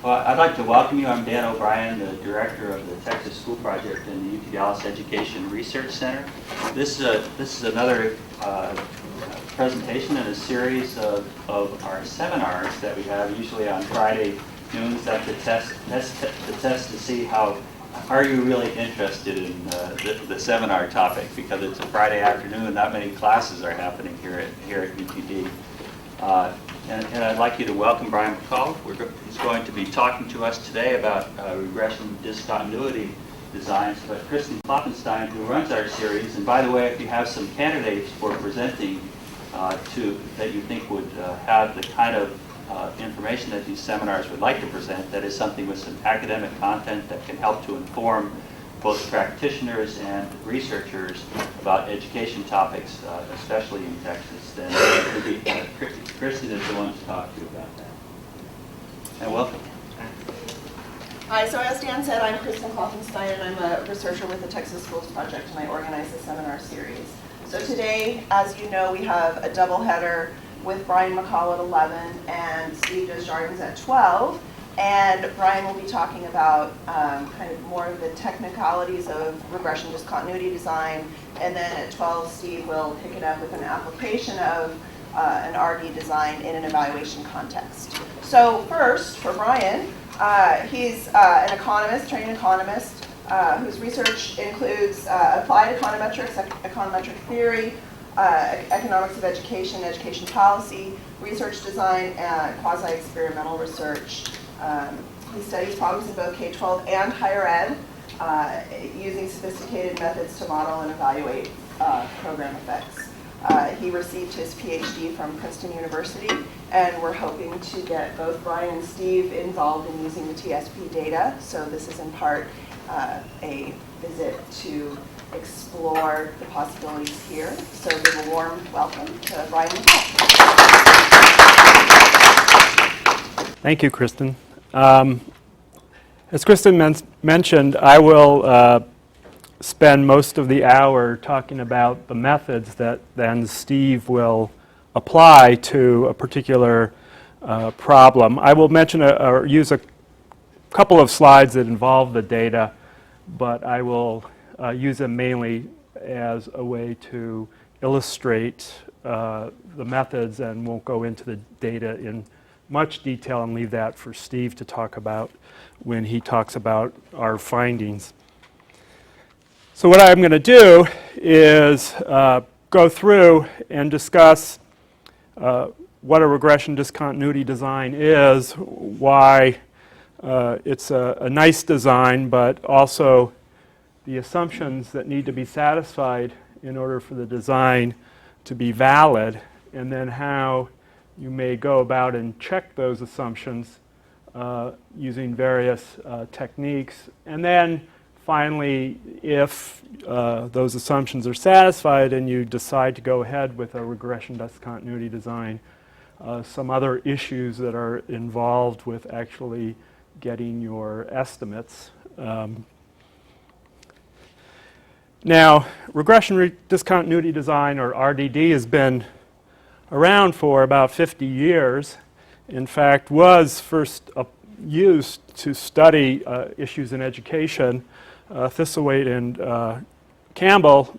Well, I'd like to welcome you. I'm Dan O'Brien, the director of the Texas School Project in the UT Dallas Education Research Center. This is another presentation in a series of our seminars that we have usually on Friday noons. That's the test to see how are you really interested in the seminar topic, because it's a Friday afternoon and not many classes are happening here at UTD. And I'd like you to welcome Brian McCall. He's going to be talking to us today about regression discontinuity designs. But Kristen Kloppenstein, who runs our series, and by the way, if you have some candidates for presenting that you think would have the kind of information that these seminars would like to present, that is something with some academic content that can help to inform both practitioners and researchers about education topics, especially in Texas, then Kristen is the one to talk to you about that. And welcome. Hi, so as Dan said, I'm Kristen Kloppenstein, and I'm a researcher with the Texas Schools Project, and I organize the seminar series. So today, as you know, we have a double header with Brian McCall at 11 and Steve Desjardins at 12. And Brian will be talking about kind of more of the technicalities of regression discontinuity design. And then at 12, Steve will pick it up with an application of an RD design in an evaluation context. So first, for Brian, he's an economist, trained economist, whose research includes applied econometrics, econometric theory, economics of education, education policy, research design, and quasi-experimental research. He studies problems in both K-12 and higher ed, using sophisticated methods to model and evaluate program effects. He received his PhD from Princeton University, and we're hoping to get both Brian and Steve involved in using the TSP data. So this is in part a visit to explore the possibilities here. So give a warm welcome to Brian McCall. Thank you, Kristen. As Kristen mentioned, I will spend most of the hour talking about the methods that then Steve will apply to a particular problem. I will mention or use a couple of slides that involve the data, but I will use them mainly as a way to illustrate the methods, and won't go into the data in much detail and leave that for Steve to talk about when he talks about our findings. So what I'm going to do is go through and discuss what a regression discontinuity design is, why it's a nice design, but also the assumptions that need to be satisfied in order for the design to be valid, and then how you may go about and check those assumptions using various techniques. And then finally, if those assumptions are satisfied and you decide to go ahead with a regression discontinuity design, some other issues that are involved with actually getting your estimates. Now, regression discontinuity design, or RDD, has been around for about 50 years. In fact, was first used to study issues in education. Thistlethwaite and Campbell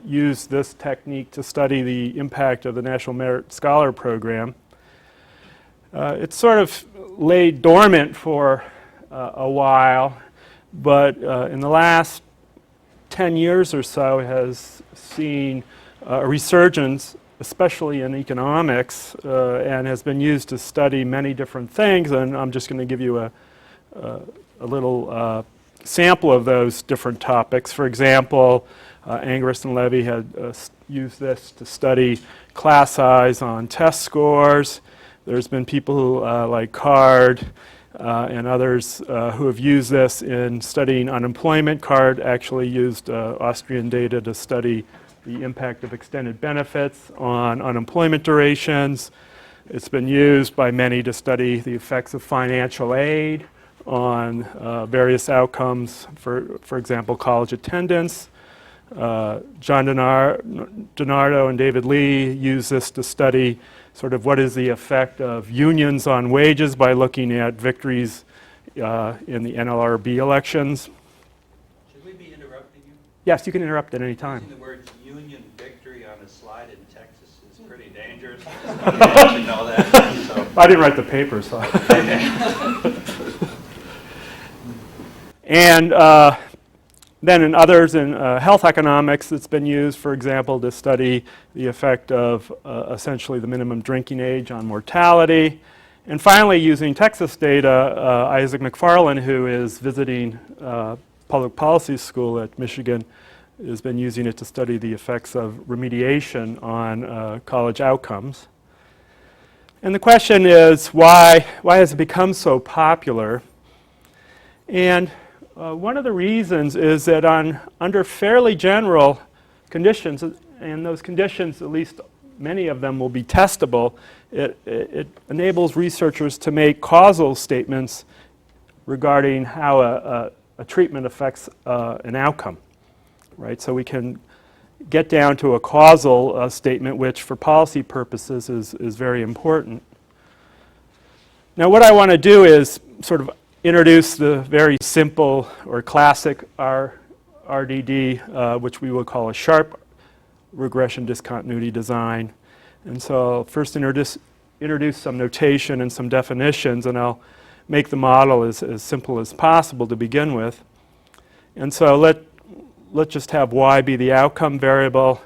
used this technique to study the impact of the National Merit Scholar Program. It sort of lay dormant for a while, but in the last 10 years or so has seen a resurgence, especially in economics, and has been used to study many different things. And I'm just going to give you a little sample of those different topics. For example, Angrist and Levy had used this to study class size on test scores. There's been people who, like Card and others who have used this in studying unemployment. Card actually used Austrian data to study the impact of extended benefits on unemployment durations. It's been used by many to study the effects of financial aid on various outcomes, for example, college attendance. John DiNardo and David Lee use this to study sort of what is the effect of unions on wages by looking at victories in the NLRB elections. Should we be interrupting you? Yes, you can interrupt at any time. Using the word Union victory on a slide in Texas is pretty dangerous. I should know that. So. I didn't write the paper, so. And then in others, in health economics, it's been used, for example, to study the effect of essentially the minimum drinking age on mortality. And finally, using Texas data, Isaac McFarland, who is visiting public policy school at Michigan, has been using it to study the effects of remediation on college outcomes. And the question is, why has it become so popular? And one of the reasons is that under fairly general conditions, and those conditions, at least many of them will be testable, it enables researchers to make causal statements regarding how a treatment affects an outcome, right? So we can get down to a causal statement, which for policy purposes is very important. Now what I want to do is sort of introduce the very simple or classic RDD, which we would call a sharp regression discontinuity design. And so I'll first introduce some notation and some definitions, and I'll make the model as simple as possible to begin with. And so let's just have y be the outcome variable,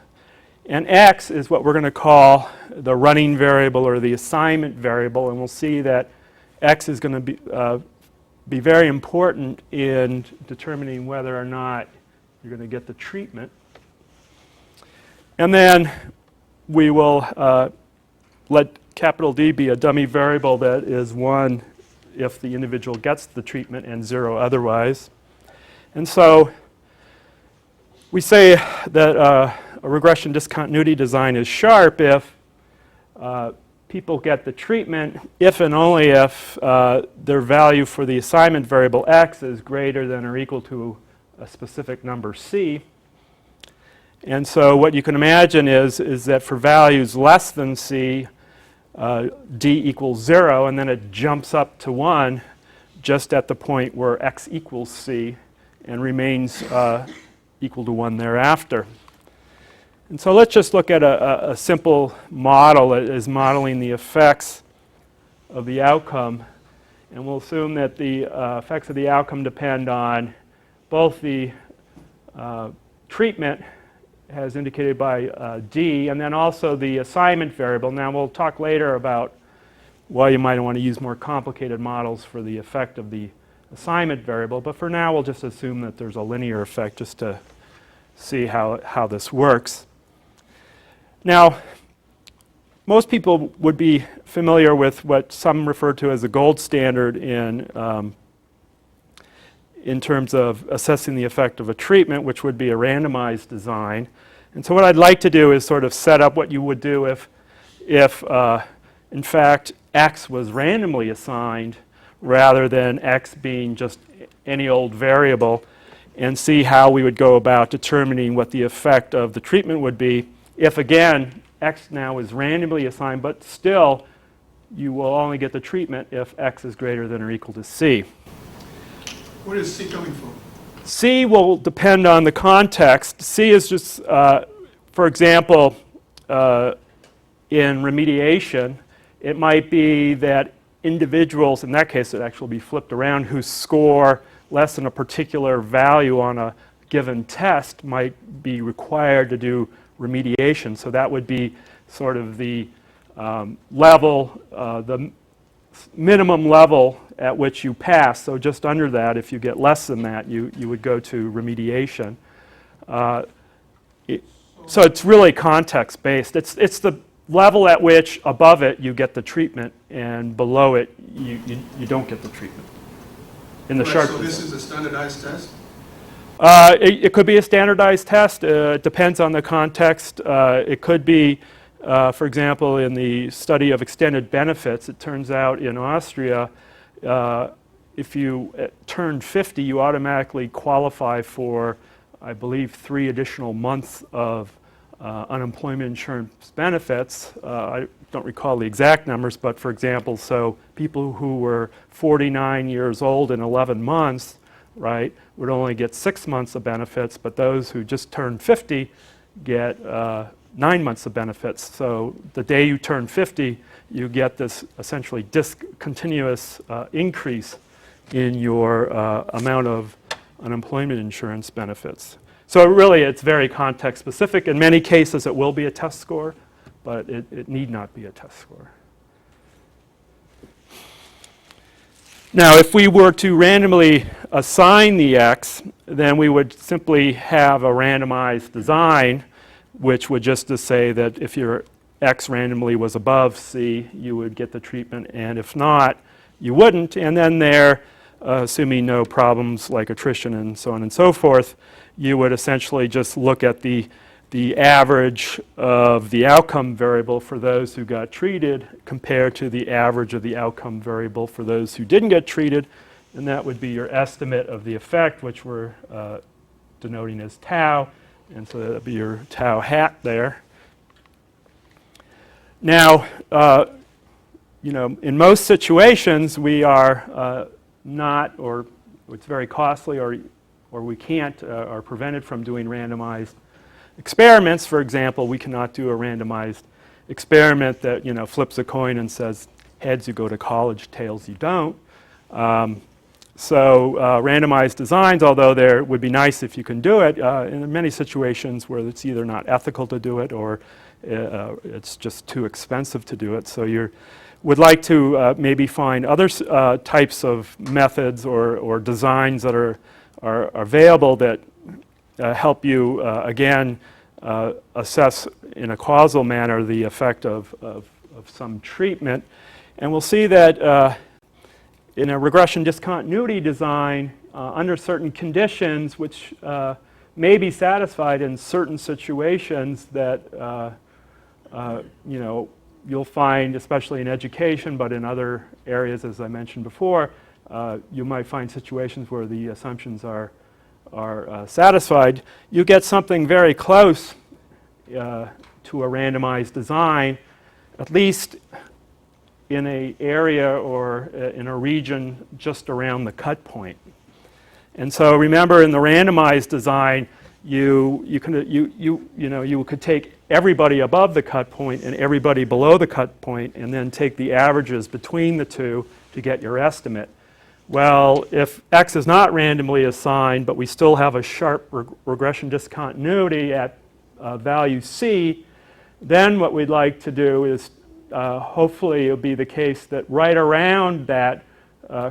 and x is what we're going to call the running variable or the assignment variable, and we'll see that x is going to be very important in determining whether or not you're going to get the treatment. And then we will let capital D be a dummy variable that is 1 if the individual gets the treatment and 0 otherwise. And so we say that a regression discontinuity design is sharp if people get the treatment if and only if their value for the assignment variable x is greater than or equal to a specific number c. And so what you can imagine is that for values less than c, d equals 0, and then it jumps up to 1 just at the point where x equals c and remains equal to 1 thereafter. And so let's just look at a simple model that is modeling the effects of the outcome. And we'll assume that the effects of the outcome depend on both the treatment, as indicated by D, and then also the assignment variable. Now we'll talk later about why you might want to use more complicated models for the effect of the assignment variable, but for now we'll just assume that there's a linear effect just to see how this works. Now, most people would be familiar with what some refer to as the gold standard in terms of assessing the effect of a treatment, which would be a randomized design. And so what I'd like to do is sort of set up what you would do if in fact, x was randomly assigned rather than x being just any old variable, and see how we would go about determining what the effect of the treatment would be if, again, x now is randomly assigned, but still you will only get the treatment if x is greater than or equal to c. Where is C coming from? C will depend on the context. C is just, for example, in remediation, it might be that individuals, in that case it actually will be flipped around, who score less than a particular value on a given test might be required to do remediation. So that would be sort of the level, the minimum level at which you pass. So just under that, if you get less than that, you would go to remediation. So it's really context-based. It's the level at which above it you get the treatment, and below it you don't get the treatment. In the sharp. So this is a standardized test? It could be a standardized test. It depends on the context. It could be, for example, in the study of extended benefits, it turns out in Austria, if you turn 50, you automatically qualify for, I believe, 3 additional months of unemployment insurance benefits. I don't recall the exact numbers, but for example, so people who were 49 years old in 11 months, right, would only get 6 months of benefits, but those who just turned 50 get 9 months of benefits. So the day you turn 50, you get this essentially discontinuous increase in your amount of unemployment insurance benefits. So really, it's very context specific. In many cases, it will be a test score, but it need not be a test score. Now, if we were to randomly assign the X, then we would simply have a randomized design, which would just to say that if your X randomly was above C, you would get the treatment, and if not, you wouldn't. And then there, assuming no problems like attrition and so on and so forth, you would essentially just look at the average of the outcome variable for those who got treated compared to the average of the outcome variable for those who didn't get treated, and that would be your estimate of the effect, which we're denoting as tau, and so that would be your tau hat there. Now, in most situations, we are not, or it's very costly, or we can't, are prevented from doing randomized experiments. For example, we cannot do a randomized experiment that flips a coin and says heads you go to college, tails you don't. So randomized designs, although there would be nice if you can do it, in many situations where it's either not ethical to do it or it's just too expensive to do it. So you would like to maybe find other types of methods or designs that are available that help you, again, assess in a causal manner the effect of some treatment. And we'll see that in a regression discontinuity design, under certain conditions, which may be satisfied in certain situations, that you'll find, especially in education, but in other areas, as I mentioned before, you might find situations where the assumptions are satisfied. You get something very close to a randomized design, at least in an area or in a region just around the cut point. And so remember, in the randomized design, you could take everybody above the cut point and everybody below the cut point, and then take the averages between the two to get your estimate. Well, if X is not randomly assigned, but we still have a sharp regression discontinuity at value C, then what we'd like to do is hopefully it'll be the case that right around that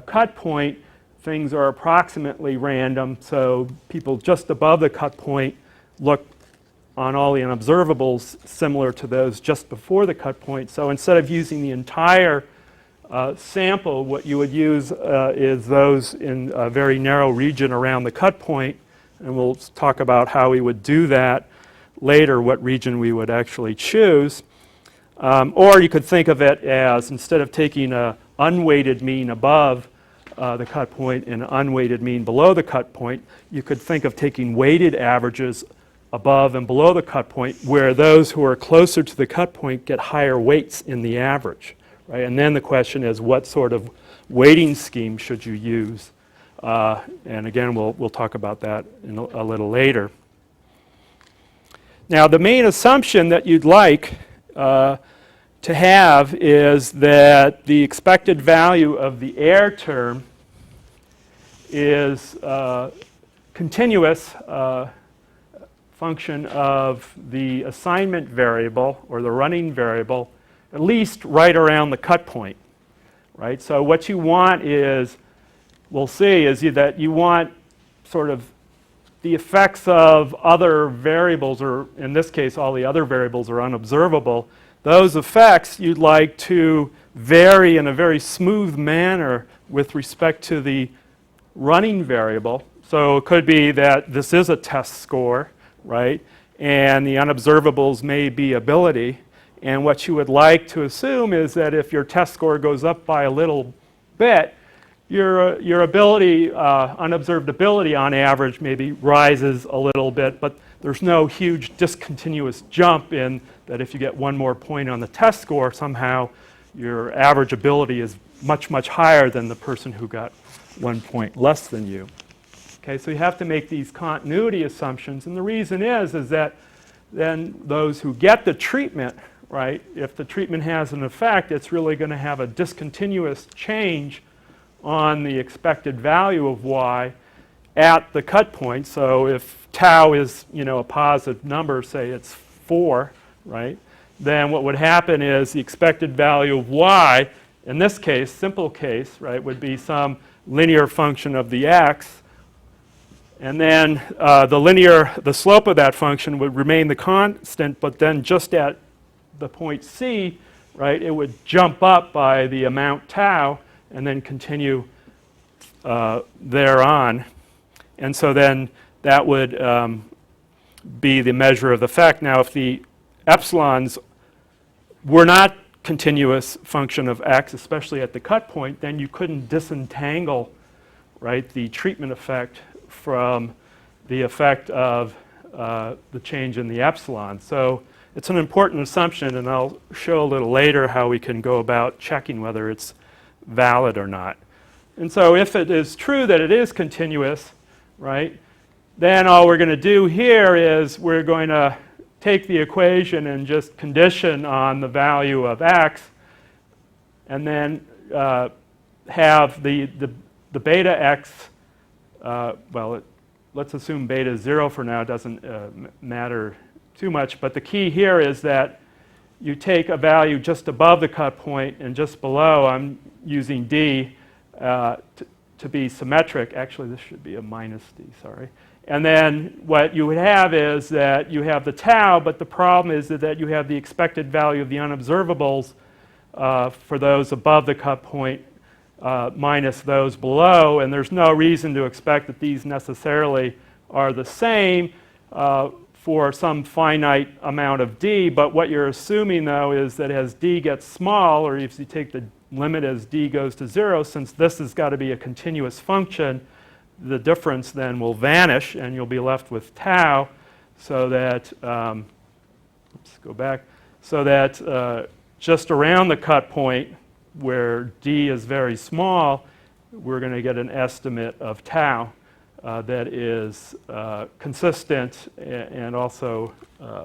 cut point, things are approximately random. So people just above the cut point look on all the unobservables similar to those just before the cut point. So instead of using the entire sample, what you would use is those in a very narrow region around the cut point, and we'll talk about how we would do that later, what region we would actually choose. Or you could think of it as, instead of taking an unweighted mean above the cut point and an unweighted mean below the cut point, you could think of taking weighted averages above and below the cut point, where those who are closer to the cut point get higher weights in the average. Right? And then the question is, what sort of weighting scheme should you use? And again, we'll talk about that in a little later. Now, the main assumption that you'd like to have is that the expected value of the error term is continuous function of the assignment variable or the running variable, at least right around the cut point, right? So what you want is, we'll see, is that you want sort of the effects of other variables, or in this case, all the other variables are unobservable. Those effects you'd like to vary in a very smooth manner with respect to the running variable. So it could be that this is a test score, right? And the unobservables may be ability. And what you would like to assume is that if your test score goes up by a little bit, your ability, unobserved ability on average maybe rises a little bit, but there's no huge discontinuous jump in that if you get one more point on the test score, somehow your average ability is much, much higher than the person who got 1 point less than you. Okay, so you have to make these continuity assumptions, and the reason is that then those who get the treatment, right, if the treatment has an effect, it's really going to have a discontinuous change on the expected value of y at the cut point. So if tau is, a positive number, say it's 4, right, then what would happen is the expected value of y, in this case, simple case, right, would be some linear function of the x, and then the slope of that function would remain the constant, but then just at the point C, right, it would jump up by the amount tau and then continue thereon. And so then that would be the measure of the effect. Now, if the epsilons were not continuous function of x, especially at the cut point, then you couldn't disentangle, right, the treatment effect from the effect of the change in the epsilon. So it's an important assumption, and I'll show a little later how we can go about checking whether it's valid or not. And so if it is true that it is continuous, right, then all we're going to do here is we're going to take the equation and just condition on the value of x, and then have the beta x, let's assume beta is 0 for now, it doesn't matter too much, but the key here is that you take a value just above the cut point and just below. I'm using d to be symmetric. Actually, this should be a minus d, sorry. And then what you would have is that you have the tau, but the problem is that you have the expected value of the unobservables for those above the cut point minus those below, and there's no reason to expect that these necessarily are the same for some finite amount of d, but what you're assuming though is that as d gets small, or if you take the limit as d goes to 0, since this has got to be a continuous function, the difference then will vanish and you'll be left with tau, so that, let's go back, so that just around the cut point where d is very small, we're going to get an estimate of tau that is consistent and also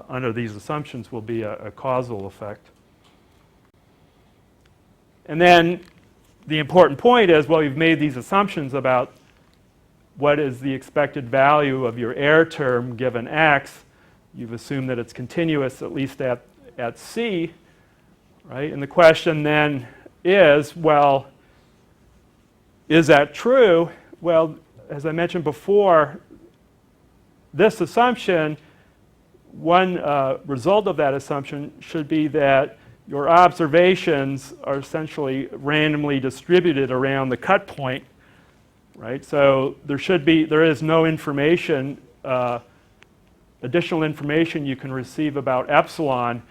under these assumptions will be a causal effect. And then the important point is, well, you've made these assumptions about what is the expected value of your error term given x. You've assumed that it's continuous, at least at c, right? And the question then is, well, is that true? Well, as I mentioned before, this assumption, one result of that assumption should be that your observations are essentially randomly distributed around the cut point, right? So there is no information, additional information you can receive about epsilon,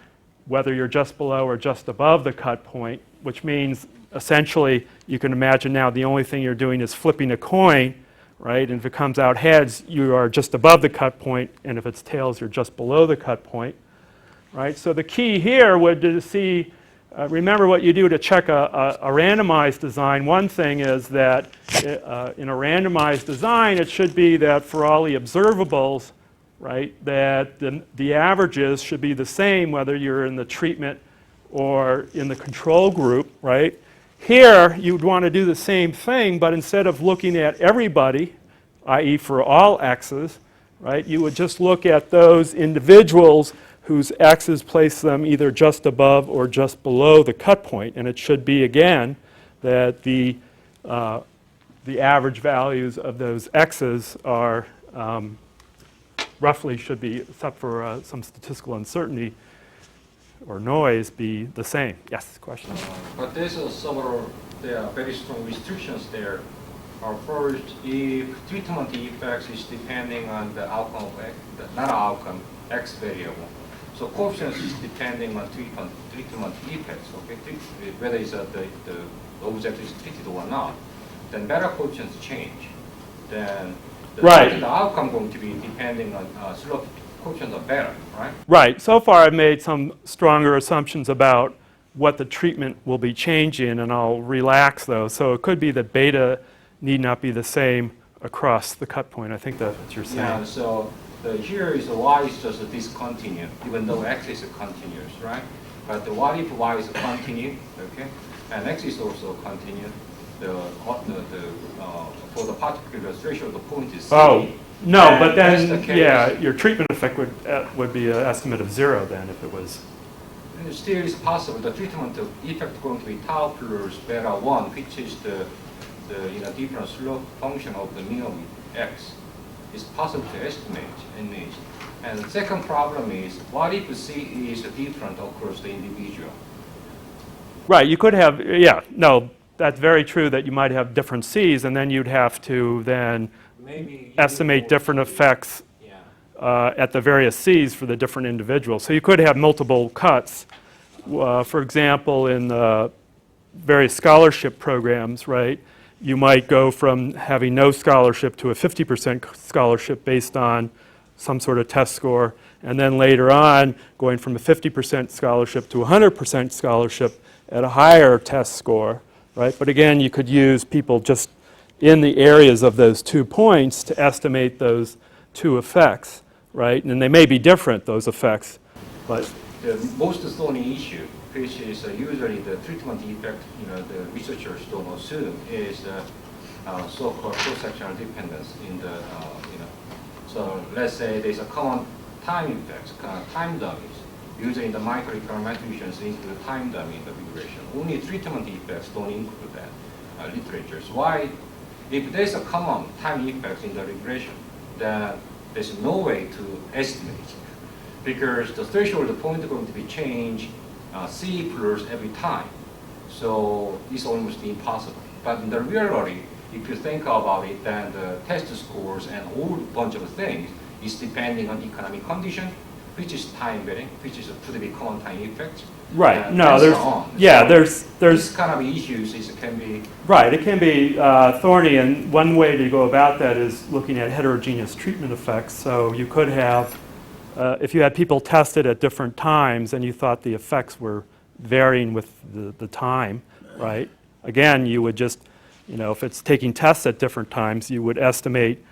whether you're just below or just above the cut point, which means essentially you can imagine now the only thing you're doing is flipping a coin, right? And if it comes out heads, you are just above the cut point, and if it's tails, you're just below the cut point, right? So the key here would be to see, remember what you do to check a randomized design. One thing is that in a randomized design, it should be that for all the observables, right, that the averages should be the same whether you're in the treatment or in the control group, right? Here, you'd want to do the same thing, but instead of looking at everybody, i.e. for all x's, right, you would just look at those individuals whose x's place them either just above or just below the cut point, and it should be, again, that the average values of those x's are roughly should be, except for some statistical uncertainty or noise, be the same. Yes, question? But there's there are very strong restrictions there. First, if treatment effects is depending on the outcome of x, not outcome, x variable. So coefficients is depending on treatment effects, okay? Whether it's the object is treated or not. Then beta coefficients change. Then the Right. outcome going to be depending on slope quotients are better, right? Right. So far, I've made some stronger assumptions about what the treatment will be changing, and I'll relax those. So it could be that beta need not be the same across the cut point. I think that's what you're saying. Yeah, so here is the y is just discontinuous, even though x is continuous, right? But what if y is continuous, okay? And x is also continuous. For the particular threshold, the point is C. Oh, no, And but that's then, the case. yeah, your treatment effect would be an estimate of 0 then if it was. And still it's possible the treatment effect going to be tau plus beta 1, which is the different slope function of the mean of x. It's possible to estimate in it. And the second problem is, what if C is different across the individual? Right, you could have, yeah, no, that's very true that you might have different C's, and then you'd have to then Maybe estimate different effects Yeah. at the various C's for the different individuals. So you could have multiple cuts. For example, in various scholarship programs, right, you might go from having no scholarship to a 50% scholarship based on some sort of test score, and then later on going from a 50% scholarship to a 100% scholarship at a higher test score, right? But again, you could use people just in the areas of those 2 points to estimate those 2 effects, right? And they may be different, those effects, but The most thorny issue, which is usually the treatment effect, the researchers don't assume, is so-called cross-sectional dependence in the, So let's say there's a common time effect, time dummies. Usually the microeconometricians include time dummy in the regression. Only treatment effects don't include that, literatures. Why? If there's a common time effect in the regression, then there's no way to estimate, because the threshold point is going to be changed C plus every time. So it's almost impossible. But in the reality, if you think about it, then the test scores and a whole bunch of things is depending on economic condition, which is time varying, which is could be common time effect. right, and no, so there's, on. yeah, So there's This kind of issues can be. right, it can be thorny, and one way to go about that is looking at heterogeneous treatment effects. So you could have, if you had people tested at different times and you thought the effects were varying with the time, right? Again, you would just, if it's taking tests at different times, you would estimate,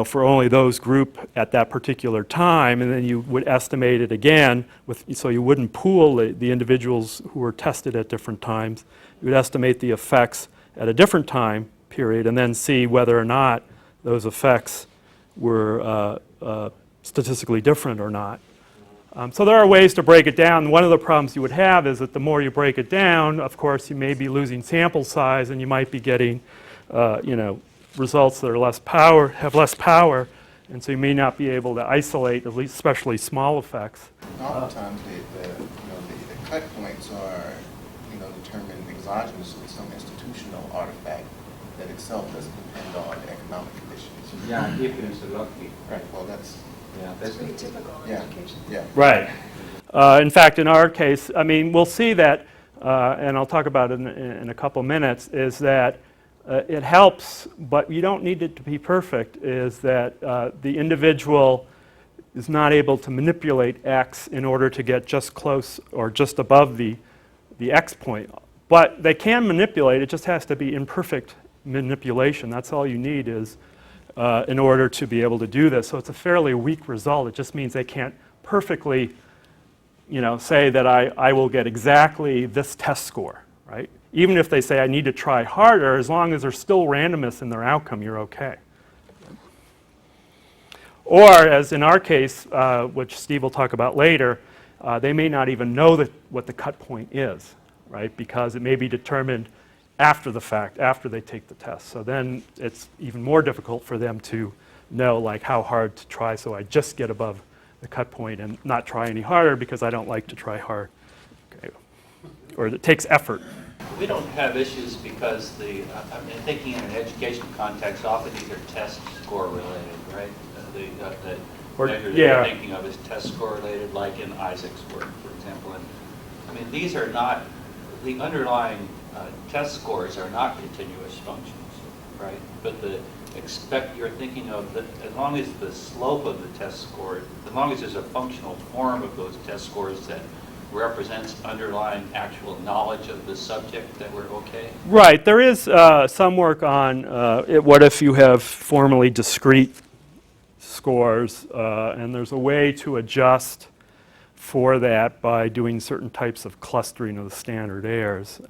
for only those group at that particular time, and then you would estimate it again, so you wouldn't pool the individuals who were tested at different times. You would estimate the effects at a different time period and then see whether or not those effects were statistically different or not. So there are ways to break it down. One of the problems you would have is that the more you break it down, of course, you may be losing sample size, and you might be getting, results that are have less power, and so you may not be able to isolate, at least especially small effects. Oftentimes, the cut points are, determined exogenous with some institutional artifact that itself doesn't depend on economic conditions. Yeah, if it's lucky. Right. Well, that's It's pretty typical in yeah, education. yeah. Right. In fact, in our case, I mean, we'll see that, and I'll talk about it in a couple minutes, is that it helps, but you don't need it to be perfect, is that the individual is not able to manipulate X in order to get just close or just above the X point. But they can manipulate, it just has to be imperfect manipulation. That's all you need is in order to be able to do this. So it's a fairly weak result. It just means they can't perfectly, say that I will get exactly this test score, right? Even if they say I need to try harder, as long as there's still randomness in their outcome, you're okay. Or, as in our case, which Steve will talk about later, they may not even know what the cut point is, right? Because it may be determined after the fact, after they take the test. So then it's even more difficult for them to know like how hard to try, so I just get above the cut point and not try any harder because I don't like to try hard. Okay. Or it takes effort. We don't have issues because I'm thinking in an education context, often these are test score related, right? The measure that you're thinking of is test score related, like in Isaac's work, for example. And I mean, these are not, the underlying test scores are not continuous functions, right? but you're thinking of that as long as the slope of the test score, as long as there's a functional form of those test scores that represents underlying actual knowledge of the subject, that we're okay? Right. There is some work on what if you have formally discrete scores, and there's a way to adjust for that by doing certain types of clustering of the standard errors.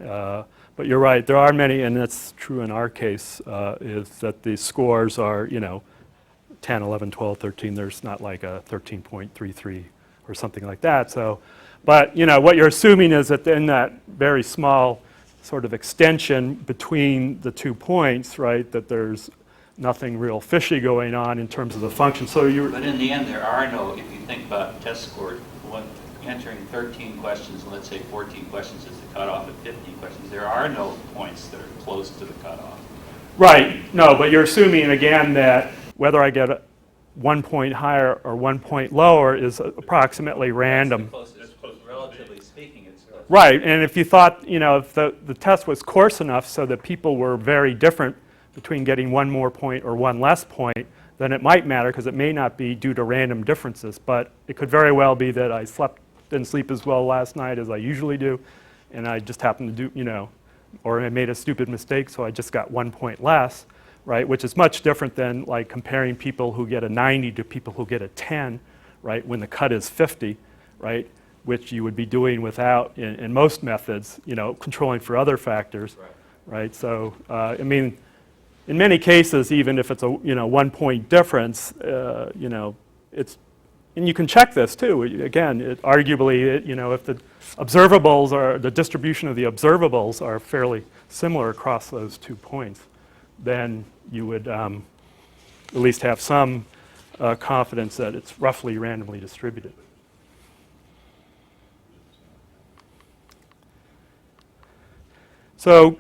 But you're right, there are many, and that's true in our case, is that the scores are, 10, 11, 12, 13. There's not like a 13.33 or something like that. So, but what you're assuming is that in that very small sort of extension between the 2 points, right, that there's nothing real fishy going on in terms of the function. So But in the end, there are no, if you think about test score, entering 13 questions, and let's say 14 questions is the cutoff at 15 questions, there are no points that are close to the cutoff. Right. No, but you're assuming again that whether I get 1 point higher or 1 point lower is approximately random. Relatively speaking, it's Right. And if you thought, if the test was coarse enough so that people were very different between getting 1 more point or 1 less point, then it might matter because it may not be due to random differences. But it could very well be that I didn't sleep as well last night as I usually do, and I just happened to do, or I made a stupid mistake, so I just got 1 point less, right? Which is much different than like comparing people who get a 90 to people who get a 10, right? When the cut is 50, right? Which you would be doing without, in most methods, controlling for other factors, right? So, in many cases, even if it's a 1 point difference, it's, and you can check this too. Again, arguably, if the observables are, the distribution of the observables are fairly similar across those 2 points, then you would at least have some confidence that it's roughly randomly distributed. So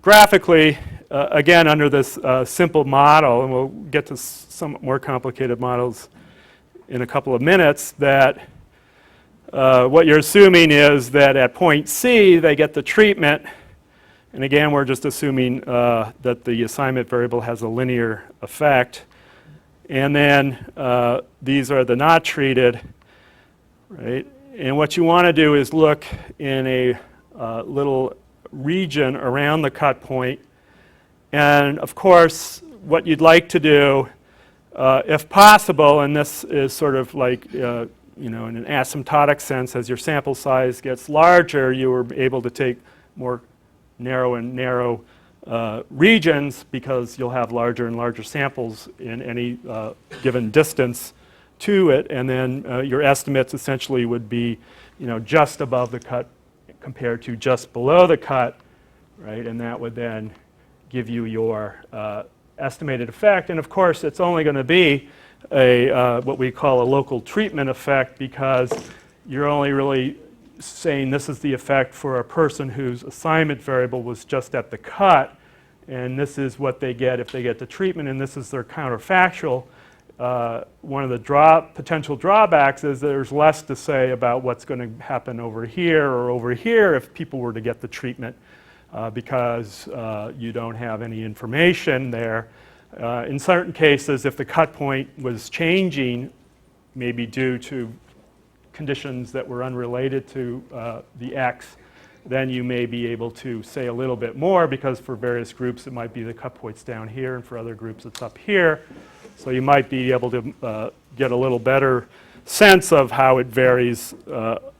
graphically, again, under this simple model, and we'll get to some more complicated models in a couple of minutes, that what you're assuming is that at point C, they get the treatment. And again, we're just assuming that the assignment variable has a linear effect. And then these are the not treated, right? And what you want to do is look in a little region around the cut point. And of course, what you'd like to do, if possible, and this is sort of like, in an asymptotic sense, as your sample size gets larger, you are able to take more narrow and narrow regions because you'll have larger and larger samples in any given distance to it. And then your estimates essentially would be, just above the cut compared to just below the cut, right? And that would then give you your estimated effect. And of course, it's only going to be a what we call a local treatment effect, because you're only really saying this is the effect for a person whose assignment variable was just at the cut, and this is what they get if they get the treatment, and this is their counterfactual. One of the potential drawbacks is there's less to say about what's going to happen over here or over here if people were to get the treatment, because you don't have any information there. In certain cases, if the cut point was changing, maybe due to conditions that were unrelated to the X, then you may be able to say a little bit more, because for various groups it might be the cut point's down here, and for other groups it's up here. So you might be able to get a little better sense of how it varies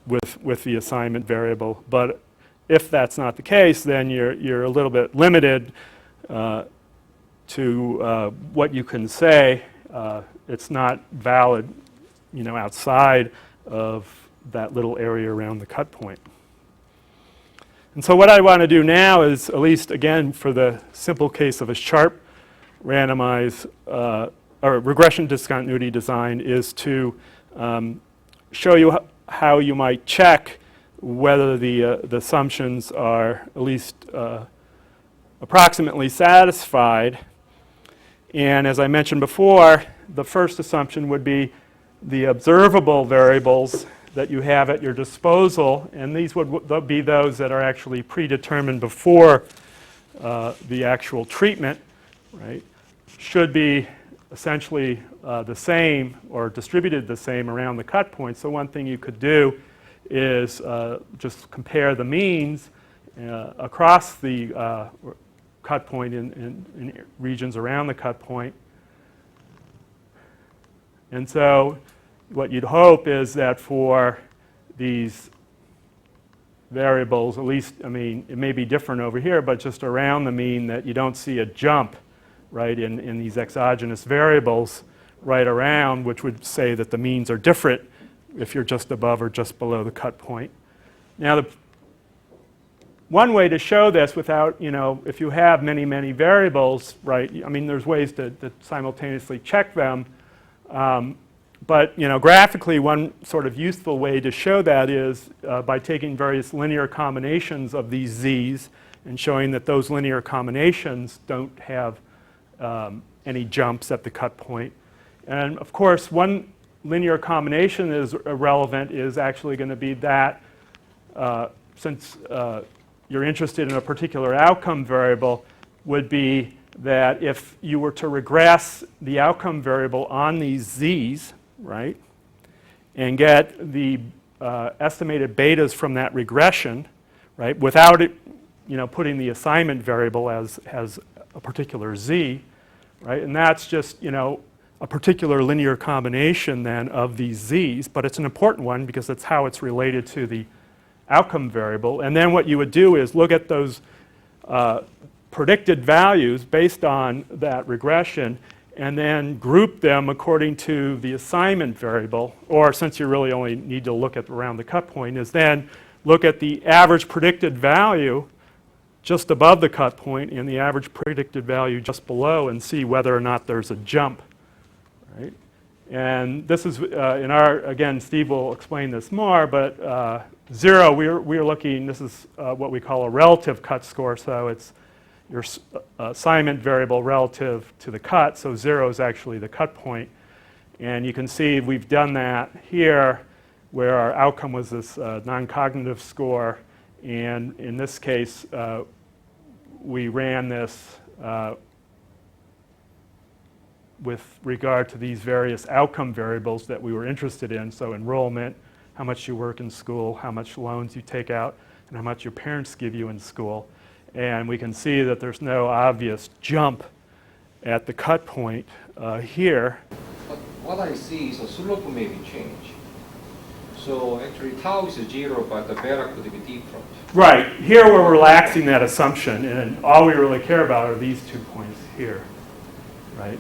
with the assignment variable. But if that's not the case, then you're a little bit limited to what you can say. It's not valid, outside of that little area around the cut point. And so what I want to do now is, at least again for the simple case of a sharp randomized or regression discontinuity design, is to show you how you might check whether the assumptions are at least approximately satisfied. And as I mentioned before, the first assumption would be the observable variables that you have at your disposal, and these would be those that are actually predetermined before the actual treatment. right, should be essentially the same or distributed the same around the cut point. So one thing you could do is just compare the means across the cut point in regions around the cut point. And so what you'd hope is that for these variables, at least, I mean, it may be different over here, but just around the mean, that you don't see a jump, right, in these exogenous variables right around, which would say that the means are different if you're just above or just below the cut point. Now, one way to show this without, if you have many, many variables, right, I mean, there's ways to simultaneously check them. But graphically, one sort of useful way to show that is by taking various linear combinations of these z's and showing that those linear combinations don't have any jumps at the cut point. And of course, one linear combination that is irrelevant is actually going to be that since you're interested in a particular outcome variable, would be that if you were to regress the outcome variable on these z's, right, and get the estimated betas from that regression, right, without it, putting the assignment variable as a particular z, right, and that's just, a particular linear combination then of these z's, but it's an important one because that's how it's related to the outcome variable. And then what you would do is look at those predicted values based on that regression and then group them according to the assignment variable, or since you really only need to look at around the cut point, is then look at the average predicted value just above the cut point and the average predicted value just below and see whether or not there's a jump, right? And this is in our, again, Steve will explain this more, but 0, we're looking, this is what we call a relative cut score, so it's your assignment variable relative to the cut, so 0 is actually the cut point. And you can see we've done that here where our outcome was this non-cognitive score, and in this case we ran this with regard to these various outcome variables that we were interested in, so enrollment, how much you work in school, how much loans you take out, and how much your parents give you in school. And we can see that there's no obvious jump at the cut point here. But what I see is a slope may be changed. So actually tau is 0, but the beta could be different. Right. Here we're relaxing that assumption, and all we really care about are these 2 points here, right?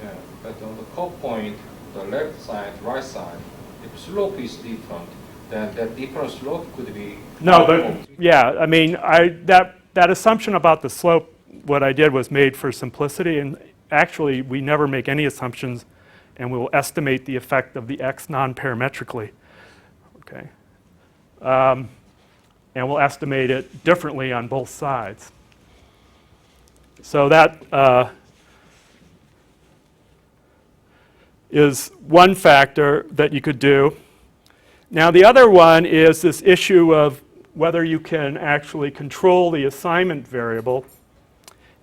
Yeah, but on the cut point, the left side, right side, if slope is different, then that different slope could be... No, but yeah, I mean, that assumption about the slope, what I did was made for simplicity, and actually we never make any assumptions, and we'll estimate the effect of the x non-parametrically, okay? And we'll estimate it differently on both sides. So that is one factor that you could do. Now the other one is this issue of whether you can actually control the assignment variable.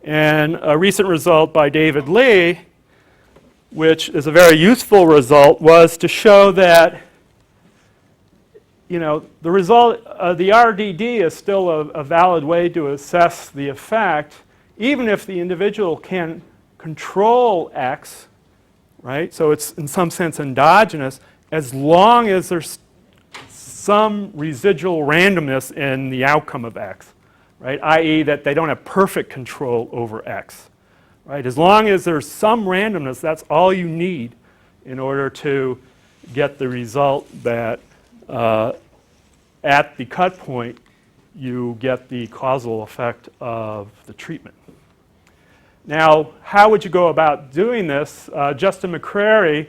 And a recent result by David Lee, which is a very useful result, was to show that the result, the RDD is still a valid way to assess the effect, even if the individual can control x, right? So it's in some sense endogenous, as long as there's some residual randomness in the outcome of x, right? i.e. that they don't have perfect control over x, right? As long as there's some randomness, that's all you need in order to get the result that at the cut point you get the causal effect of the treatment. Now, how would you go about doing this? Justin McCrary,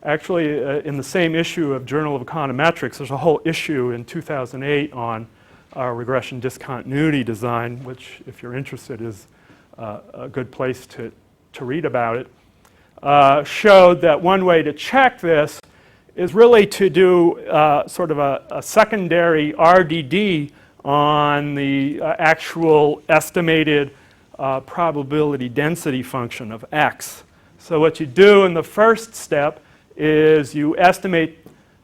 actually in the same issue of Journal of Econometrics, there's a whole issue in 2008 on our regression discontinuity design, which, if you're interested, is a good place to read about it, showed that one way to check this is really to do sort of a secondary RDD on the actual estimated probability density function of x. So what you do in the first step is you estimate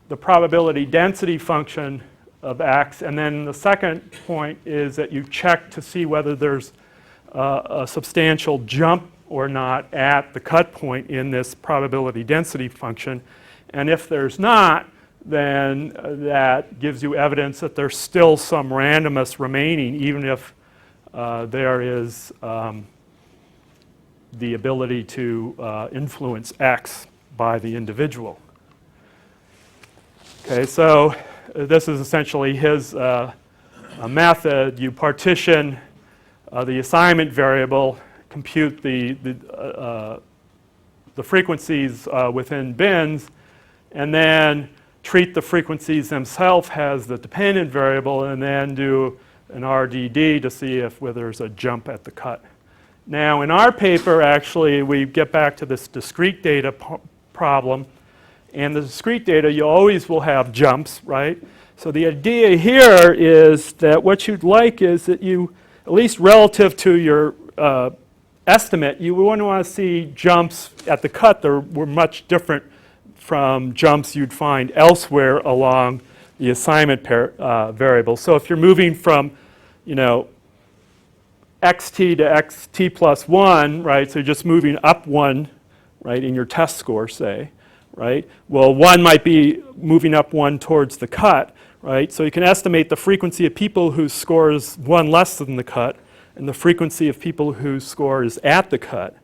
the probability density function of x, and then the second point is that you check to see whether there's a substantial jump or not at the cut point in this probability density function. And if there's not, then that gives you evidence that there's still some randomness remaining, even if there is the ability to influence x by the individual. Okay, so this is essentially his method. You partition the assignment variable, compute the frequencies within bins, and then treat the frequencies themselves as the dependent variable, and then do an RDD to see if whether there's a jump at the cut. Now, in our paper, actually, we get back to this discrete data problem. And the discrete data, you always will have jumps, right? So the idea here is that what you'd like is that you, at least relative to your estimate, you wouldn't want to see jumps at the cut that were much different from jumps you'd find elsewhere along the assignment variable. So if you're moving from, you know, xt to xt plus 1, right, so you're just moving up 1, right, in your test score, say, right? Well, 1 might be moving up 1 towards the cut, right? So you can estimate the frequency of people whose score is 1 less than the cut and the frequency of people whose score is at the cut,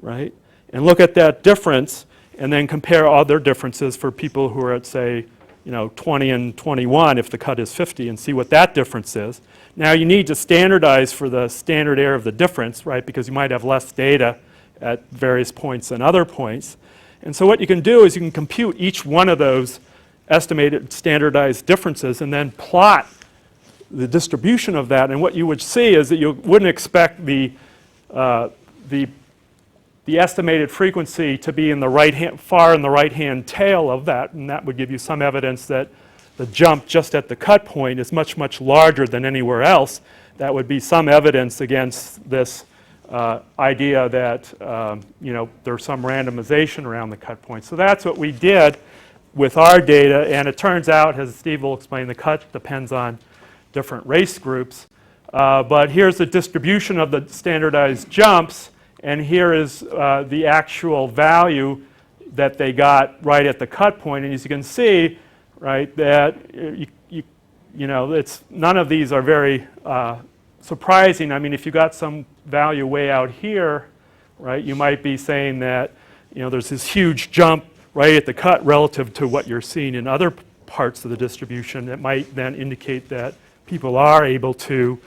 right? And look at that difference and then compare other differences for people who are at, say, you know, 20 and 21 if the cut is 50 and see what that difference is. Now you need to standardize for the standard error of the difference, right? Because you might have less data at various points than other points. And so what you can do is you can compute each one of those estimated standardized differences and then plot the distribution of that. And what you would see is that you wouldn't expect the estimated frequency to be in the far in the right-hand tail of that, and that would give you some evidence that the jump just at the cut point is much, much larger than anywhere else. That would be some evidence against this idea that you know, there's some randomization around the cut point. So that's what we did with our data, and it turns out, as Steve will explain, the cut depends on different race groups. But here's the distribution of the standardized jumps, and here is the actual value that they got right at the cut point. And as you can see, right, that you know, it's none of these are very surprising. I mean, if you got some value way out here, right, you might be saying that, you know, there's this huge jump right at the cut relative to what you're seeing in other parts of the distribution. It might then indicate that people are able to,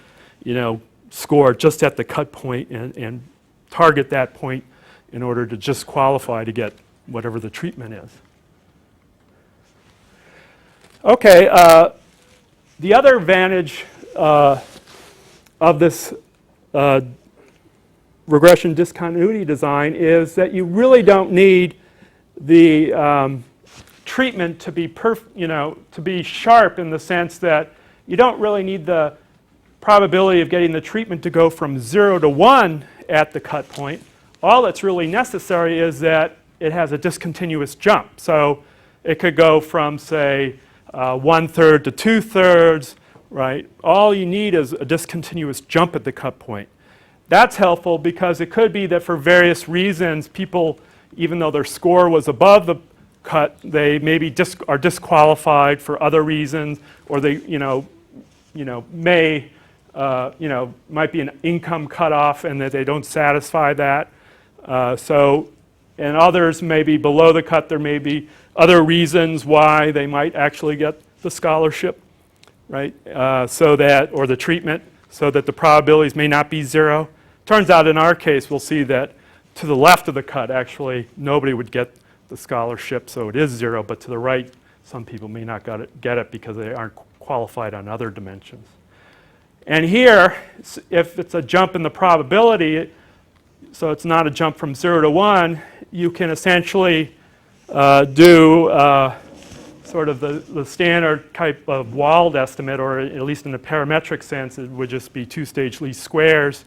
you know, score just at the cut point and target that point in order to just qualify to get whatever the treatment is. Okay, the other advantage of this regression discontinuity design is that you really don't need the treatment to be to be sharp, in the sense that you don't really need the probability of getting the treatment to go from 0 to 1 at the cut point. All that's really necessary is that it has a discontinuous jump. So it could go from, say, 1/3 to 2/3, right? All you need is a discontinuous jump at the cut point. That's helpful because it could be that for various reasons, people, even though their score was above the cut, they maybe are disqualified for other reasons, or they, may, might be an income cutoff and that they don't satisfy that. And others may be below the cut. There may be other reasons why they might actually get the scholarship, right? Or the treatment, so that the probabilities may not be 0. Turns out in our case, we'll see that to the left of the cut, actually, nobody would get the scholarship, so it is 0. But to the right, some people may not get it because they aren't qualified on other dimensions. And here, if it's a jump in the probability, so it's not a jump from 0 to 1, you can essentially do sort of the standard type of Wald estimate, or at least in the parametric sense, it would just be 2-stage least squares,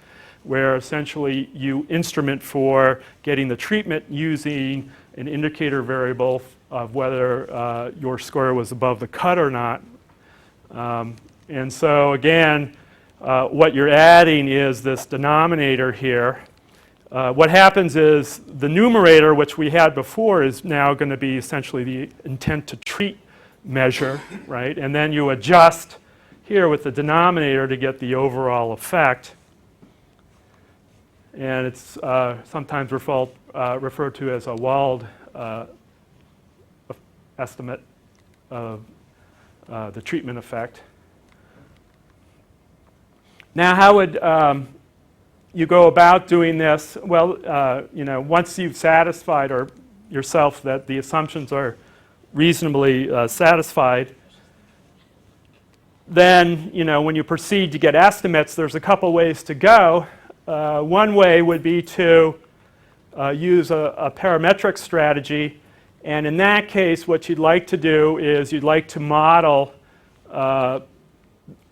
where essentially you instrument for getting the treatment using an indicator variable of whether your score was above the cut or not. And so again, what you're adding is this denominator here. What happens is the numerator, which we had before, is now going to be essentially the intent to treat measure, right? And then you adjust here with the denominator to get the overall effect. And it's sometimes referred to as a Wald estimate of the treatment effect. Now, how would you go about doing this? Well, you know, once you've satisfied yourself that the assumptions are reasonably satisfied, then, you know, when you proceed to get estimates, there's a couple ways to go. One way would be to use a parametric strategy, and in that case, what you'd like to do is you'd like to model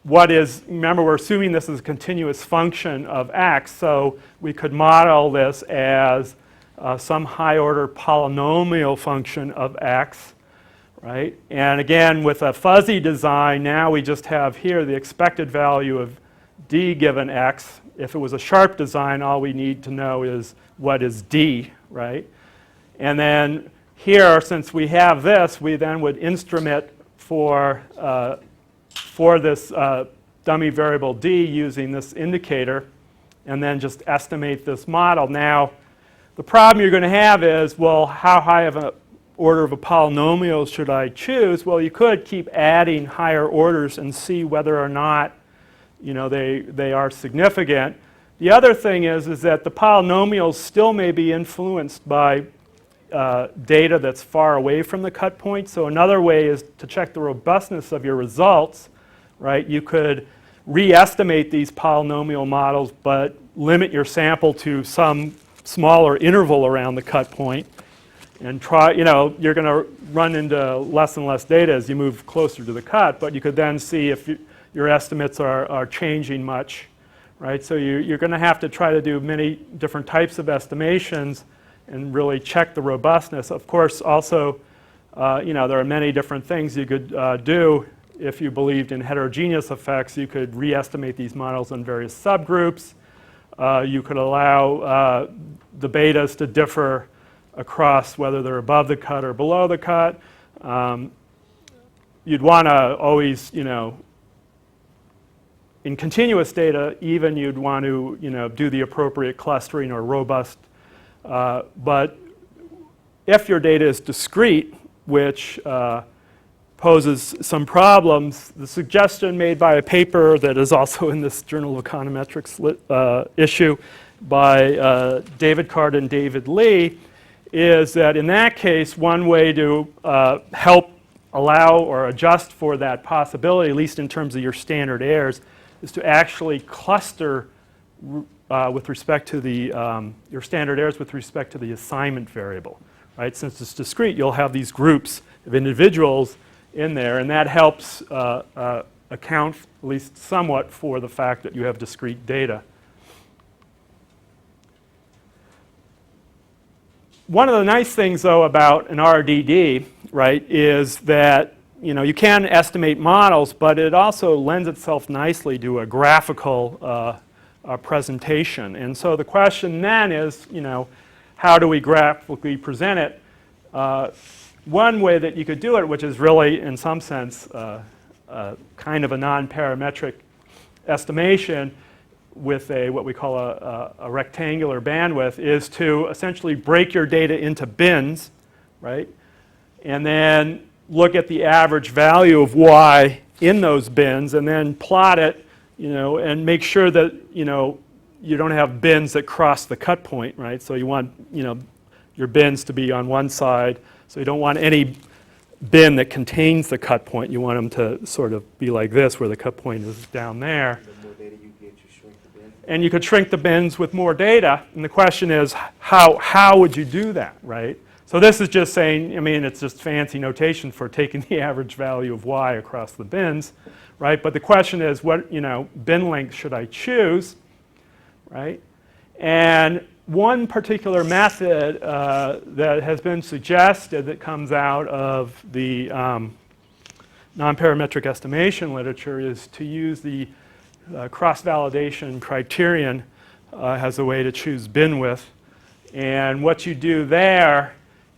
what is, remember, we're assuming this is a continuous function of x, so we could model this as some high-order polynomial function of x, right? And again, with a fuzzy design, now we just have here the expected value of d given x. If it was a sharp design, all we need to know is what is d, right? And then here, since we have this, we then would instrument for this dummy variable d using this indicator, and then just estimate this model. Now, the problem you're going to have is, well, how high of an order of a polynomial should I choose? Well, you could keep adding higher orders and see whether or not, you know, they are significant. The other thing is that the polynomials still may be influenced by data that's far away from the cut point. So another way is to check the robustness of your results, right? You could re-estimate these polynomial models, but limit your sample to some smaller interval around the cut point, and try, you know, you're going to run into less and less data as you move closer to the cut, but you could then see if your estimates are changing much, right? So you're going to have to try to do many different types of estimations and really check the robustness. Of course, also, you know, there are many different things you could do. If you believed in heterogeneous effects, you could re-estimate these models in various subgroups. You could allow the betas to differ across whether they're above the cut or below the cut. You'd want to always, you know, in continuous data, even you'd want to, you know, do the appropriate clustering or robust. But if your data is discrete, which poses some problems, the suggestion made by a paper that is also in this Journal of Econometrics issue by David Card and David Lee is that in that case, one way to help allow or adjust for that possibility, at least in terms of your standard errors, is to actually cluster with respect to the your standard errors with respect to the assignment variable, right? Since it's discrete, you'll have these groups of individuals in there, and that helps account at least somewhat for the fact that you have discrete data. One of the nice things, though, about an RDD, right, is that, you know, you can estimate models, but it also lends itself nicely to a graphical presentation. And so the question then is, you know, how do we graphically present it? One way that you could do it, which is really, in some sense, kind of a non-parametric estimation with what we call a rectangular bandwidth, is to essentially break your data into bins, right? And then look at the average value of y in those bins, and then plot it, you know, and make sure that, you know, you don't have bins that cross the cut point, right? So you want, you know, your bins to be on one side. So you don't want any bin that contains the cut point. You want them to sort of be like this, where the cut point is down there. The more data you get, you shrink the bin. And you could shrink the bins with more data. And the question is, how would you do that, right? So this is just saying, I mean, it's just fancy notation for taking the average value of y across the bins, right? But the question is, what, you know, bin length should I choose, right? And one particular method that has been suggested that comes out of the nonparametric estimation literature is to use the cross-validation criterion as a way to choose bin width. And what you do there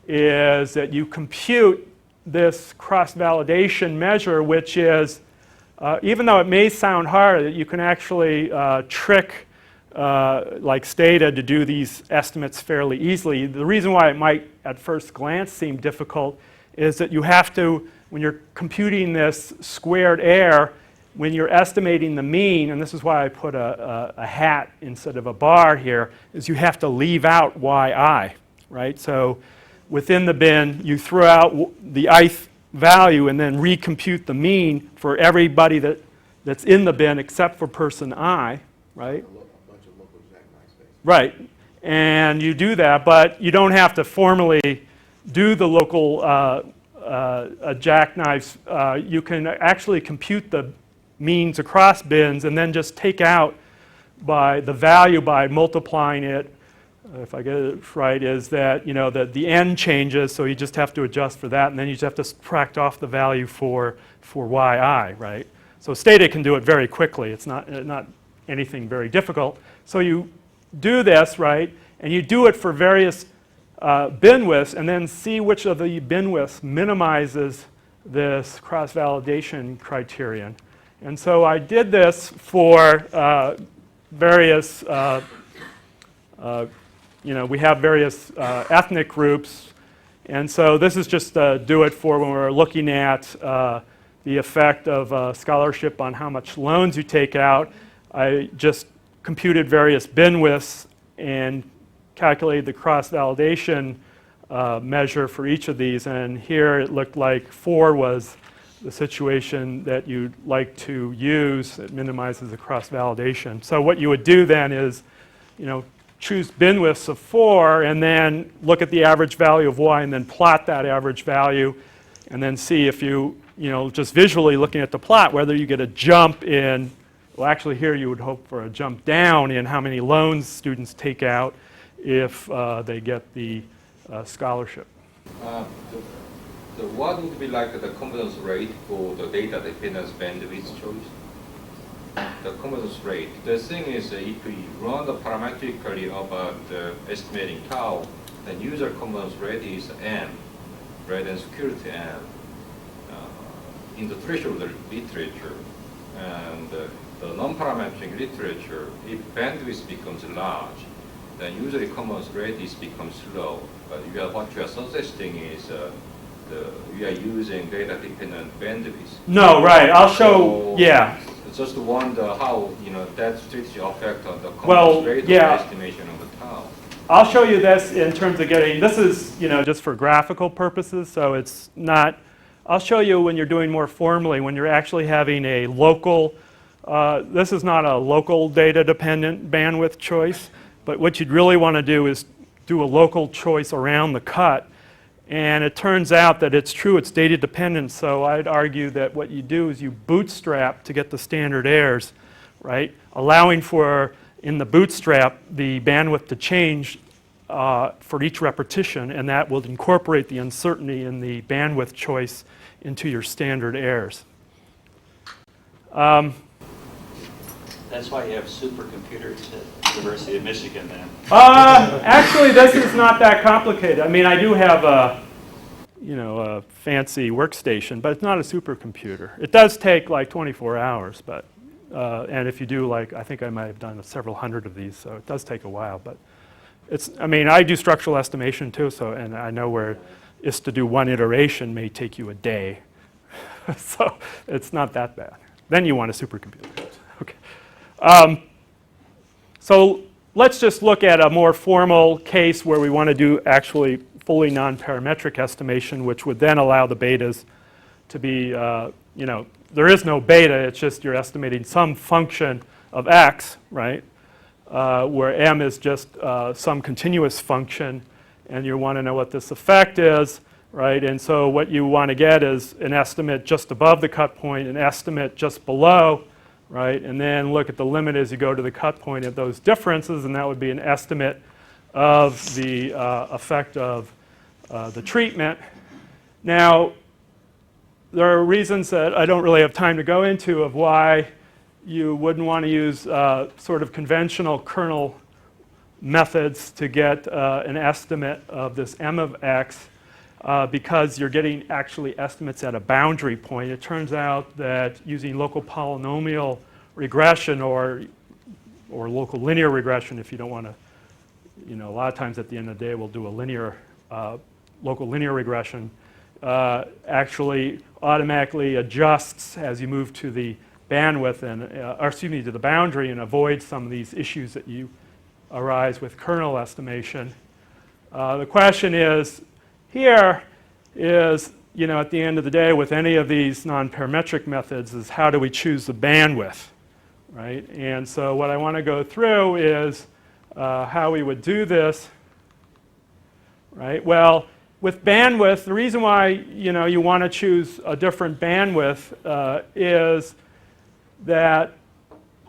is that you compute this cross-validation measure, which is, even though it may sound hard, you can actually trick like Stata to do these estimates fairly easily. The reason why it might at first glance seem difficult is that you have to, when you're computing this squared error, when you're estimating the mean, and this is why I put a hat instead of a bar here, is you have to leave out yi, right? So within the bin, you throw out the ith value and then recompute the mean for everybody that's in the bin except for person I, right? Right, and you do that, but you don't have to formally do the local jackknives. You can actually compute the means across bins and then just take out by the value by multiplying it. If I get it right, is that the n changes, so you just have to adjust for that, and then you just have to subtract off the value for yi, right? So Stata can do it very quickly. It's not anything very difficult. So you do this, right, and you do it for various bin widths, and then see which of the bin widths minimizes this cross-validation criterion. And so I did this for various, we have various ethnic groups, and so this is just do it for when we're looking at the effect of scholarship on how much loans you take out. I just computed various bin widths and calculated the cross-validation measure for each of these, and here it looked like 4 was the situation that you'd like to use. It minimizes the cross-validation. So what you would do then is, choose bin widths of 4 and then look at the average value of y and then plot that average value and then see if you, just visually looking at the plot, whether you get a jump in, well actually here you would hope for a jump down in how many loans students take out if they get the scholarship. What would be like the confidence rate for the data dependence bandwidth choice? The confidence rate. The thing is, if we run the parametrically about estimating tau, then user confidence rate is m, rather than security m in the threshold literature. And the non-parametric literature, if bandwidth becomes large, then usually confidence rate becomes low. But what you are suggesting is we are using data-dependent bandwidth. No, right. I'll show. So yeah. Just wonder how that strategy affect on the confidence Well, rate yeah. of the estimation of the tau. I'll show you this in terms of getting. This is just for graphical purposes, so it's not. I'll show you when you're doing more formally, when you're actually having a local. This is not a local data-dependent bandwidth choice, but what you'd really want to do is do a local choice around the cut. And it turns out that it's true, it's data dependent, so I'd argue that what you do is you bootstrap to get the standard errors, right? Allowing for, in the bootstrap, the bandwidth to change for each repetition, and that will incorporate the uncertainty in the bandwidth choice into your standard errors. That's why you have supercomputers at the University of Michigan then. Actually, this is not that complicated. I mean, I do have a fancy workstation, but it's not a supercomputer. It does take like 24 hours, but and if you do I think I might have done several hundred of these, so it does take a while. But I do structural estimation too, and I know where is to do one iteration may take you a day, so it's not that bad. Then you want a supercomputer. Okay. So let's just look at a more formal case where we want to do actually fully non-parametric estimation, which would then allow the betas to be, there is no beta, it's just you're estimating some function of x, right? Where m is just some continuous function, and you want to know what this effect is, right? And so what you want to get is an estimate just above the cut point, an estimate just below right? And then look at the limit as you go to the cut point at those differences, and that would be an estimate of the effect of the treatment. Now, there are reasons that I don't really have time to go into of why you wouldn't want to use sort of conventional kernel methods to get an estimate of this m of x because you're getting actually estimates at a boundary point. It turns out that using local polynomial regression or local linear regression, if you don't want to, you know, a lot of times at the end of the day we'll do a linear, local linear regression, actually automatically adjusts as you move to the bandwidth and, or excuse me, to the boundary, and avoids some of these issues that you arise with kernel estimation. The question is here is, you know, at the end of the day with any of these non-parametric methods is how do we choose the bandwidth, right? And so what I want to go through is how we would do this, right? Well, with bandwidth, the reason why, you know, you want to choose a different bandwidth is that,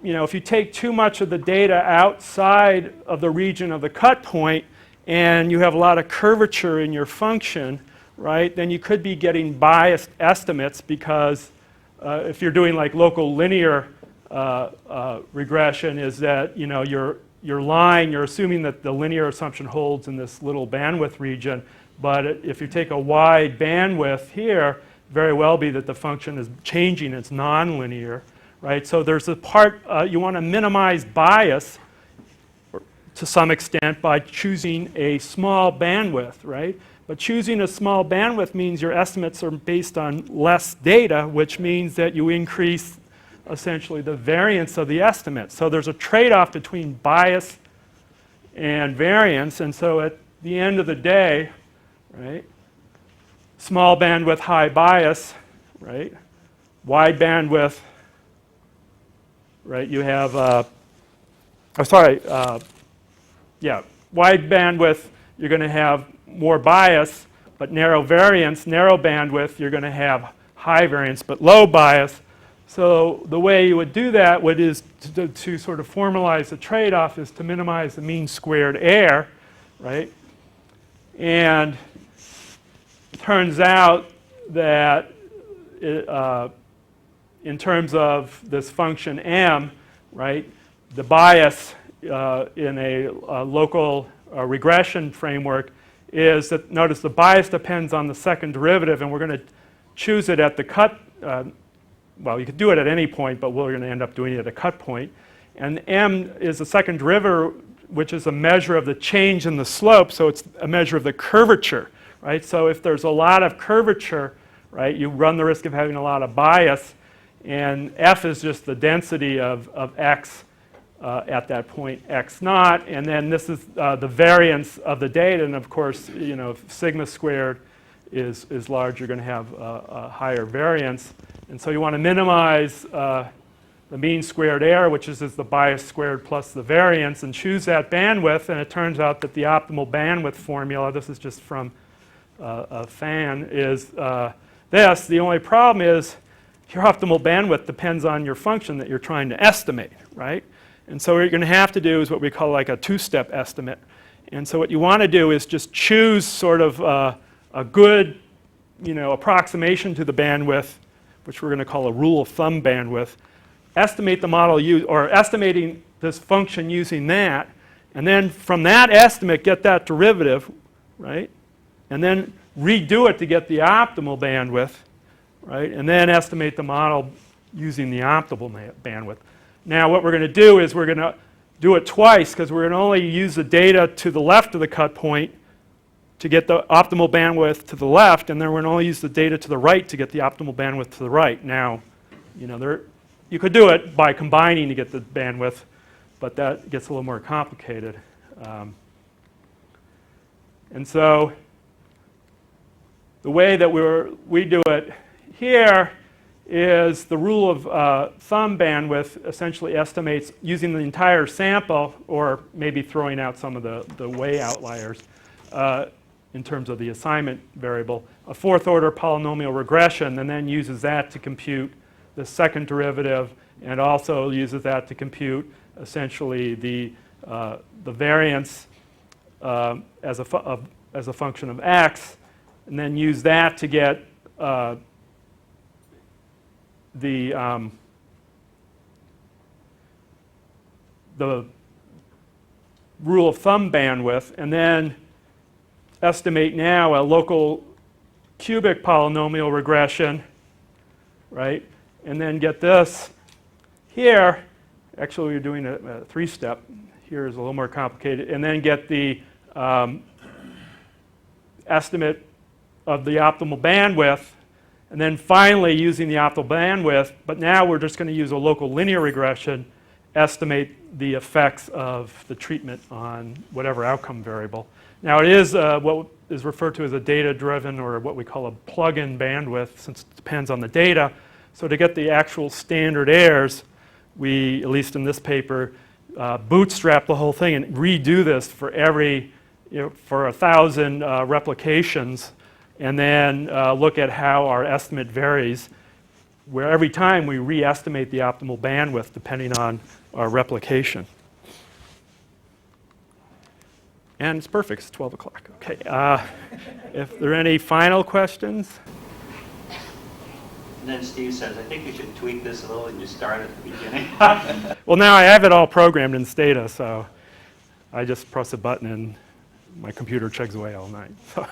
you know, if you take too much of the data outside of the region of the cut point and you have a lot of curvature in your function, right, then you could be getting biased estimates because if you're doing like local linear regression is that, you know, your line, you're assuming that the linear assumption holds in this little bandwidth region, but if you take a wide bandwidth here, very well be that the function is changing, it's nonlinear, right? So there's a part, you want to minimize bias to some extent by choosing a small bandwidth, right? But choosing a small bandwidth means your estimates are based on less data, which means that you increase essentially the variance of the estimate. So there's a trade-off between bias and variance, and so at the end of the day, right, small bandwidth, high bias, right, wide bandwidth, right, you have, wide bandwidth, you're going to have more bias, but narrow variance, narrow bandwidth, you're going to have high variance, but low bias. So the way you would do that is to sort of formalize the trade-off is to minimize the mean squared error, right? And it turns out that in terms of this function m, right, the bias in a local regression framework is that, notice the bias depends on the second derivative, and we're going to choose it at the cut, well, you could do it at any point, but we're going to end up doing it at a cut point. And m is the second derivative, which is a measure of the change in the slope, so it's a measure of the curvature, right? So if there's a lot of curvature, right, you run the risk of having a lot of bias, and f is just the density of x at that point x naught, and then this is the variance of the data, and of course, you know, if sigma squared is large, you're going to have a higher variance, and so you want to minimize the mean squared error, which is the bias squared plus the variance, and choose that bandwidth, and it turns out that the optimal bandwidth formula, this is just from a fan, is this. The only problem is your optimal bandwidth depends on your function that you're trying to estimate, right? And so what you're going to have to do is what we call like a two-step estimate. And so what you want to do is just choose sort of a good, you know, approximation to the bandwidth, which we're going to call a rule of thumb bandwidth, estimate the model or estimating this function using that, and then from that estimate get that derivative, right? And then redo it to get the optimal bandwidth, right? And then estimate the model using the optimal bandwidth. Now what we're going to do is we're going to do it twice because we're going to only use the data to the left of the cut point to get the optimal bandwidth to the left, and then we're going to only use the data to the right to get the optimal bandwidth to the right. Now, you know, you could do it by combining to get the bandwidth, but that gets a little more complicated. And so the way that we do it here is the rule of thumb bandwidth essentially estimates using the entire sample, or maybe throwing out some of the way outliers in terms of the assignment variable, a fourth order polynomial regression, and then uses that to compute the second derivative, and also uses that to compute essentially the variance as a function of x, and then use that to get the rule of thumb bandwidth, and then estimate now a local cubic polynomial regression, right? And then get this here. Actually, we're doing a three-step. Here is a little more complicated. And then get the estimate of the optimal bandwidth. And then finally, using the optimal bandwidth, but now we're just going to use a local linear regression, estimate the effects of the treatment on whatever outcome variable. Now, it is what is referred to as a data-driven, or what we call a plug-in bandwidth, since it depends on the data. So to get the actual standard errors, we, at least in this paper, bootstrap the whole thing and redo this for every, for 1,000 replications, and then look at how our estimate varies, where every time we re-estimate the optimal bandwidth depending on our replication. And it's perfect, it's 12 o'clock. Okay, if there are any final questions? And then Steve says, I think you should tweak this a little and just start at the beginning. Well, now I have it all programmed in Stata, so I just press a button and my computer chugs away all night. So